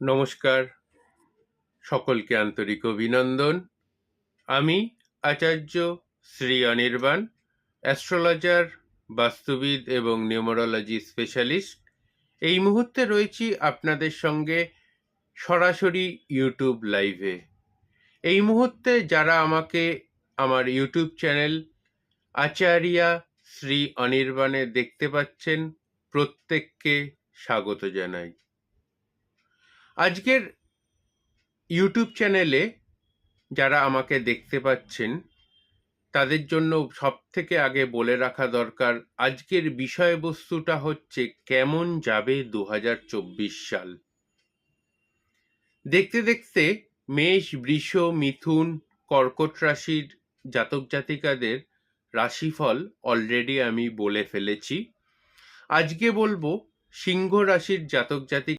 নমস্কার, সকলকে আন্তরিক অভিনন্দন। আমি আচার্য শ্রী অনির্বাণ, অ্যাস্ট্রোলজার, বাস্তুবিদ এবং নিউমারোলজি স্পেশালিস্ট। এই মুহূর্তে রয়েছি আপনাদের সঙ্গে সরাসরি ইউটিউব লাইভে। এই মুহূর্তে যারা আমাকে আমার ইউটিউব চ্যানেল আচার্যা শ্রী অনির্বাণে দেখতে পাচ্ছেন, প্রত্যেককে স্বাগত জানাই। আজকের ইউটিউব চ্যানেলে যারা আমাকে দেখতে পাচ্ছেন তাদের জন্য সবথেকে আগে বলে রাখা দরকার, আজকের বিষয়বস্তুটা হচ্ছে কেমন যাবে 2024 সাল। দেখতে দেখতে মেষ, বৃষ, মিথুন, কর্কট রাশির জাতক জাতিকাদের রাশিফল অলরেডি আমি বলে ফেলেছি। আজকে বলবো সিংহ রাশির জাতক জাতিকা